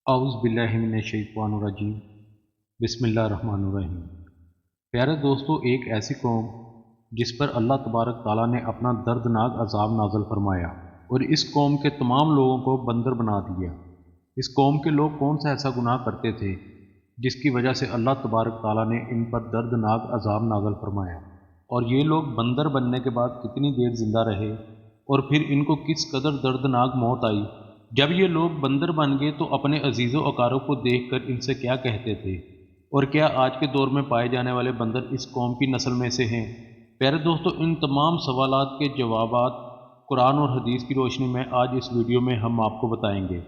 اعوذ باللہ من الشیطان الرجیم بسم اللہ الرحمن الرحیم۔ پیارے دوستو، ایک ایسی قوم جس پر اللہ تبارک تعالیٰ نے اپنا دردناک عذاب نازل فرمایا اور اس قوم کے تمام لوگوں کو بندر بنا دیا۔ اس قوم کے لوگ کون سا ایسا گناہ کرتے تھے جس کی وجہ سے اللہ تبارک تعالیٰ نے ان پر دردناک عذاب نازل فرمایا، اور یہ لوگ بندر بننے کے بعد کتنی دیر زندہ رہے اور پھر ان کو کس قدر دردناک موت آئی۔ جب یہ لوگ بندر بن گئے تو اپنے عزیز و اقارب کو دیکھ کر ان سے کیا کہتے تھے، اور کیا آج کے دور میں پائے جانے والے بندر اس قوم کی نسل میں سے ہیں؟ پیارے دوستو، ان تمام سوالات کے جوابات قرآن اور حدیث کی روشنی میں آج اس ویڈیو میں ہم آپ کو بتائیں گے۔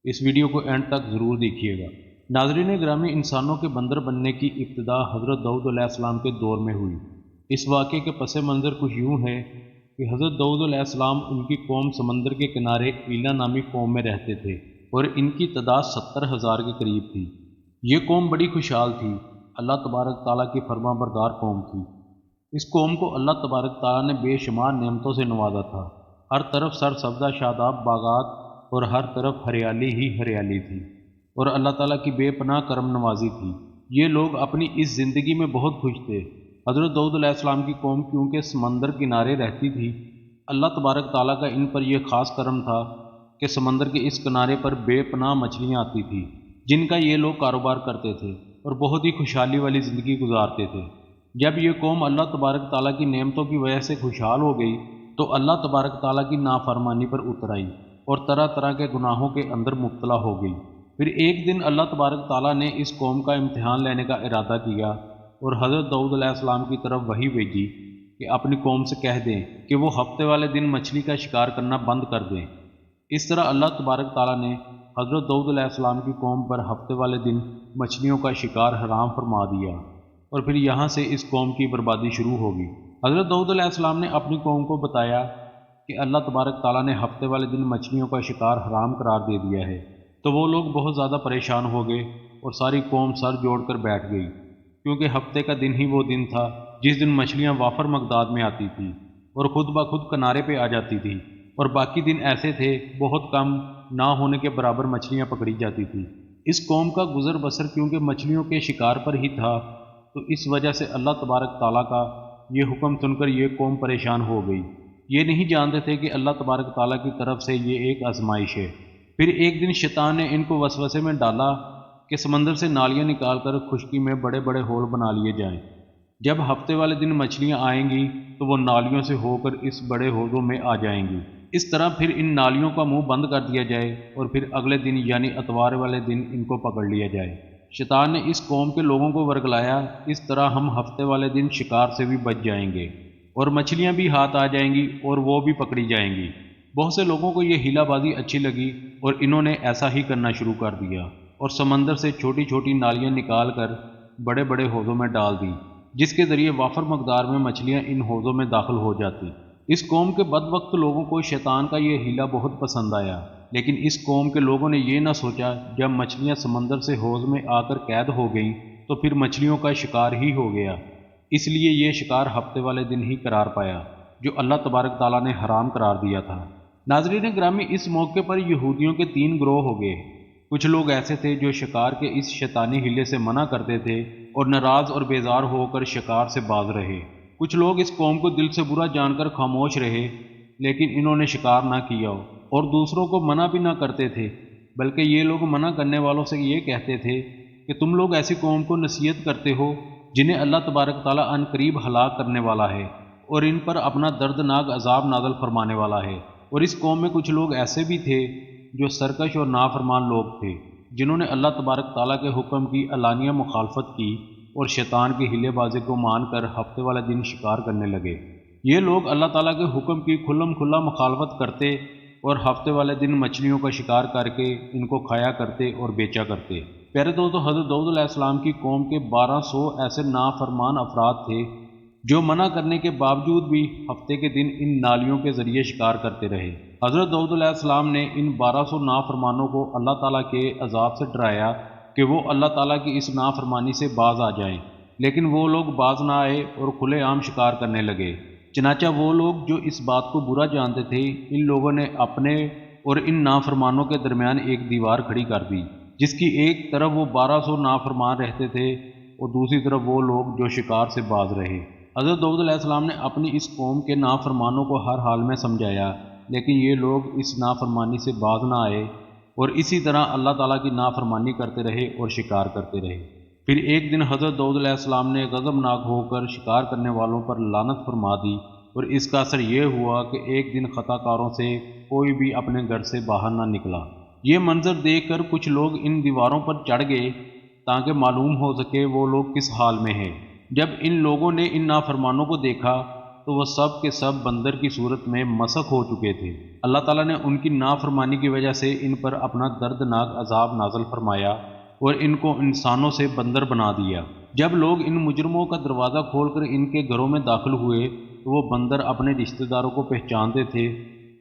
اس ویڈیو کو اینڈ تک ضرور دیکھیے گا۔ ناظرین گرامی، انسانوں کے بندر بننے کی ابتدا حضرت داؤد علیہ السلام کے دور میں ہوئی۔ اس واقعے کے پس منظر کچھ یوں ہے کہ حضرت داؤد علیہ السلام، ان کی قوم سمندر کے کنارے ایلا نامی قوم میں رہتے تھے اور ان کی تعداد 70,000 کے قریب تھی۔ یہ قوم بڑی خوشحال تھی، اللہ تبارک تعالیٰ کی فرما بردار قوم تھی۔ اس قوم کو اللہ تبارک تعالیٰ نے بے شمار نعمتوں سے نوازا تھا۔ ہر طرف سرسبزہ شاداب باغات اور ہر طرف ہریالی ہی ہریالی تھی، اور اللہ تعالیٰ کی بے پناہ کرم نوازی تھی۔ یہ لوگ اپنی اس زندگی میں بہت خوش تھے۔ حضرت داؤد علیہ السلام کی قوم کیونکہ سمندر کنارے رہتی تھی، اللہ تبارک تعالیٰ کا ان پر یہ خاص کرم تھا کہ سمندر کے اس کنارے پر بے پناہ مچھلیاں آتی تھیں، جن کا یہ لوگ کاروبار کرتے تھے اور بہت ہی خوشحالی والی زندگی گزارتے تھے۔ جب یہ قوم اللہ تبارک تعالیٰ کی نعمتوں کی وجہ سے خوشحال ہو گئی تو اللہ تبارک تعالیٰ کی نافرمانی پر اتر آئی اور طرح طرح کے گناہوں کے اندر مبتلا ہو گئی۔ پھر ایک دن اللہ تبارک تعالیٰ نے اس قوم کا امتحان لینے کا ارادہ کیا اور حضرت داؤد علیہ السلام کی طرف وحی بھیجی کہ اپنی قوم سے کہہ دیں کہ وہ ہفتے والے دن مچھلی کا شکار کرنا بند کر دیں۔ اس طرح اللہ تبارک تعالیٰ نے حضرت داؤد علیہ السلام کی قوم پر ہفتے والے دن مچھلیوں کا شکار حرام فرما دیا، اور پھر یہاں سے اس قوم کی بربادی شروع ہوگی۔ حضرت داؤد علیہ السلام نے اپنی قوم کو بتایا کہ اللہ تبارک تعالیٰ نے ہفتے والے دن مچھلیوں کا شکار حرام قرار دے دیا ہے، تو وہ لوگ بہت زیادہ پریشان ہو گئے اور ساری قوم سر جوڑ کر بیٹھ گئی، کیونکہ ہفتے کا دن ہی وہ دن تھا جس دن مچھلیاں وافر مقدار میں آتی تھیں اور خود بخود کنارے پہ آ جاتی تھیں، اور باقی دن ایسے تھے بہت کم نہ ہونے کے برابر مچھلیاں پکڑی جاتی تھیں۔ اس قوم کا گزر بسر کیونکہ مچھلیوں کے شکار پر ہی تھا، تو اس وجہ سے اللہ تبارک تعالیٰ کا یہ حکم سن کر یہ قوم پریشان ہو گئی۔ یہ نہیں جانتے تھے کہ اللہ تبارک تعالیٰ کی طرف سے یہ ایک آزمائش ہے۔ پھر ایک دن شیطان نے ان کو وسوسے میں ڈالا کہ سمندر سے نالیاں نکال کر خشکی میں بڑے بڑے ہول بنا لیے جائیں۔ جب ہفتے والے دن مچھلیاں آئیں گی تو وہ نالیوں سے ہو کر اس بڑے حوضوں میں آ جائیں گی۔ اس طرح پھر ان نالیوں کا منہ بند کر دیا جائے اور پھر اگلے دن یعنی اتوار والے دن ان کو پکڑ لیا جائے۔ شیطان نے اس قوم کے لوگوں کو ورگلایا، اس طرح ہم ہفتے والے دن شکار سے بھی بچ جائیں گے اور مچھلیاں بھی ہاتھ آ جائیں گی اور وہ بھی پکڑی جائیں گی۔ بہت سے لوگوں کو یہ ہیلا بازی اچھی لگی اور انہوں نے ایسا ہی کرنا شروع کر دیا اور سمندر سے چھوٹی چھوٹی نالیاں نکال کر بڑے بڑے حوضوں میں ڈال دی، جس کے ذریعے وافر مقدار میں مچھلیاں ان حوضوں میں داخل ہو جاتی۔ اس قوم کے بدبخت لوگوں کو شیطان کا یہ ہیلا بہت پسند آیا، لیکن اس قوم کے لوگوں نے یہ نہ سوچا جب مچھلیاں سمندر سے حوض میں آ کر قید ہو گئیں تو پھر مچھلیوں کا شکار ہی ہو گیا۔ اس لیے یہ شکار ہفتے والے دن ہی قرار پایا جو اللہ تبارک تعالیٰ نے حرام قرار دیا تھا۔ ناظرین گرامی، اس موقع پر یہودیوں کے 3 گروہ ہو گئے۔ کچھ لوگ ایسے تھے جو شکار کے اس شیطانی ہیلے سے منع کرتے تھے اور ناراض اور بیزار ہو کر شکار سے باز رہے۔ کچھ لوگ اس قوم کو دل سے برا جان کر خاموش رہے لیکن انہوں نے شکار نہ کیا اور دوسروں کو منع بھی نہ کرتے تھے، بلکہ یہ لوگ منع کرنے والوں سے یہ کہتے تھے کہ تم لوگ ایسی قوم کو نصیحت کرتے ہو جنہیں اللہ تبارک تعالیٰ عن قریب ہلاک کرنے والا ہے اور ان پر اپنا دردناک عذاب نازل فرمانے والا ہے۔ اور اس قوم میں کچھ لوگ ایسے بھی تھے جو سرکش اور نافرمان لوگ تھے، جنہوں نے اللہ تبارک تعالیٰ کے حکم کی علانیہ مخالفت کی اور شیطان کی ہیلے بازی کو مان کر ہفتے والے دن شکار کرنے لگے۔ یہ لوگ اللہ تعالیٰ کے حکم کی کھلم کھلا مخالفت کرتے اور ہفتے والے دن مچھلیوں کا شکار کر کے ان کو کھایا کرتے اور بیچا کرتے۔ پیارے دوستو، حضرت داؤد علیہ السلام کی قوم کے 1200 ایسے نافرمان افراد تھے جو منع کرنے کے باوجود بھی ہفتے کے دن ان نالیوں کے ذریعے شکار کرتے رہے۔ حضرت داؤد علیہ السلام نے ان 1200 نافرمانوں کو اللہ تعالیٰ کے عذاب سے ڈرایا کہ وہ اللہ تعالیٰ کی اس نافرمانی سے باز آ جائیں، لیکن وہ لوگ باز نہ آئے اور کھلے عام شکار کرنے لگے۔ چنانچہ وہ لوگ جو اس بات کو برا جانتے تھے، ان لوگوں نے اپنے اور ان نافرمانوں کے درمیان ایک دیوار کھڑی کر دی، جس کی ایک طرف وہ 1200 نافرمان رہتے تھے اور دوسری طرف وہ لوگ جو شکار سے باز رہے۔ حضرت داؤد علیہ السلام نے اپنی اس قوم کے نافرمانوں کو ہر حال میں سمجھایا، لیکن یہ لوگ اس نافرمانی سے باز نہ آئے اور اسی طرح اللہ تعالیٰ کی نافرمانی کرتے رہے اور شکار کرتے رہے۔ پھر ایک دن حضرت داؤد علیہ السلام نے غضبناک ہو کر شکار کرنے والوں پر لعنت فرما دی، اور اس کا اثر یہ ہوا کہ ایک دن خطا کاروں سے کوئی بھی اپنے گھر سے باہر نہ نکلا۔ یہ منظر دیکھ کر کچھ لوگ ان دیواروں پر چڑھ گئے تاکہ معلوم ہو سکے وہ لوگ کس حال میں ہیں۔ جب ان لوگوں نے ان نافرمانوں کو دیکھا تو وہ سب کے سب بندر کی صورت میں مسخ ہو چکے تھے۔ اللہ تعالیٰ نے ان کی نافرمانی کی وجہ سے ان پر اپنا دردناک عذاب نازل فرمایا اور ان کو انسانوں سے بندر بنا دیا۔ جب لوگ ان مجرموں کا دروازہ کھول کر ان کے گھروں میں داخل ہوئے تو وہ بندر اپنے رشتہ داروں کو پہچانتے تھے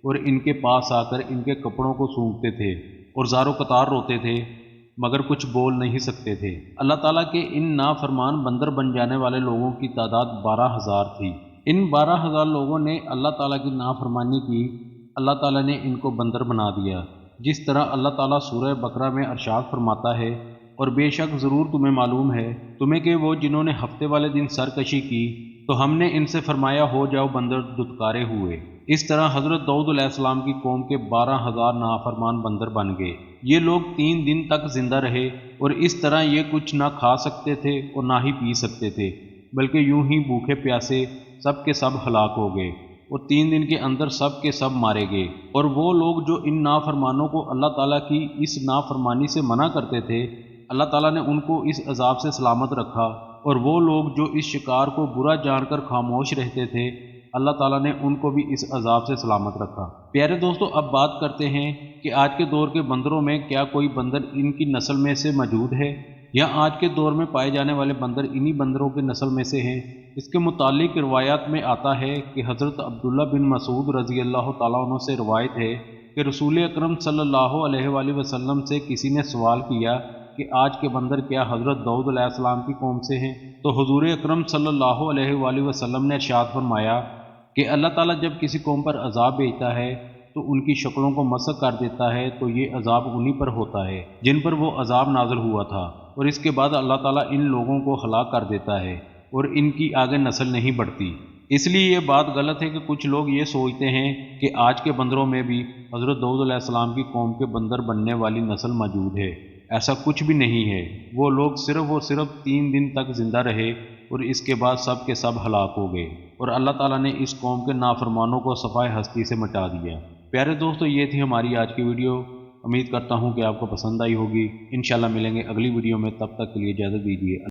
اور ان کے پاس آ کر ان کے کپڑوں کو سونگھتے تھے اور زار و قطار روتے تھے، مگر کچھ بول نہیں سکتے تھے۔ اللہ تعالیٰ کے ان نافرمان بندر بن جانے والے لوگوں کی تعداد 12,000 تھی۔ ان 12,000 لوگوں نے اللہ تعالیٰ کی نافرمانی کی، اللہ تعالیٰ نے ان کو بندر بنا دیا، جس طرح اللہ تعالیٰ سورہ بقرہ میں ارشاد فرماتا ہے، اور بے شک ضرور تمہیں معلوم ہے تمہیں کہ وہ جنہوں نے ہفتے والے دن سرکشی کی تو ہم نے ان سے فرمایا ہو جاؤ بندر دتکارے ہوئے۔ اس طرح حضرت داؤد علیہ السلام کی قوم کے 12,000 نافرمان بندر بن گئے۔ یہ لوگ 3 دن تک زندہ رہے اور اس طرح یہ کچھ نہ کھا سکتے تھے اور نہ ہی پی سکتے تھے، بلکہ یوں ہی بھوکے پیاسے سب کے سب ہلاک ہو گئے اور 3 دن کے اندر سب کے سب مارے گئے۔ اور وہ لوگ جو ان نافرمانوں کو اللہ تعالیٰ کی اس نافرمانی سے منع کرتے تھے، اللہ تعالیٰ نے ان کو اس عذاب سے سلامت رکھا، اور وہ لوگ جو اس شکار کو برا جان کر خاموش رہتے تھے، اللہ تعالیٰ نے ان کو بھی اس عذاب سے سلامت رکھا۔ پیارے دوستو، اب بات کرتے ہیں کہ آج کے دور کے بندروں میں کیا کوئی بندر ان کی نسل میں سے موجود ہے، یا آج کے دور میں پائے جانے والے بندر انہی بندروں کے نسل میں سے ہیں؟ اس کے متعلق روایات میں آتا ہے کہ حضرت عبداللہ بن مسعود رضی اللہ تعالیٰ عنہ سے روایت ہے کہ رسول اکرم صلی اللہ علیہ وآلہ وسلم سے کسی نے سوال کیا کہ آج کے بندر کیا حضرت داؤد علیہ السلام کی قوم سے ہیں؟ تو حضور اکرم صلی اللہ علیہ وآلہ وسلم نے ارشاد فرمایا کہ اللہ تعالیٰ جب کسی قوم پر عذاب بھیجتا ہے تو ان کی شکلوں کو مسخ کر دیتا ہے، تو یہ عذاب انہی پر ہوتا ہے جن پر وہ عذاب نازل ہوا تھا، اور اس کے بعد اللہ تعالیٰ ان لوگوں کو ہلاک کر دیتا ہے اور ان کی آگے نسل نہیں بڑھتی۔ اس لیے یہ بات غلط ہے کہ کچھ لوگ یہ سوچتے ہیں کہ آج کے بندروں میں بھی حضرت داؤد علیہ السلام کی قوم کے بندر بننے والی نسل موجود ہے۔ ایسا کچھ بھی نہیں ہے۔ وہ لوگ صرف اور صرف 3 دن تک زندہ رہے اور اس کے بعد سب کے سب ہلاک ہو گئے، اور اللہ تعالیٰ نے اس قوم کے نافرمانوں کو صفائے ہستی سے مٹا دیا۔ پیارے دوستو، یہ تھی ہماری آج کی ویڈیو۔ امید کرتا ہوں کہ آپ کو پسند آئی ہوگی۔ انشاءاللہ ملیں گے اگلی ویڈیو میں، تب تک کے لیے اجازت دیجیے۔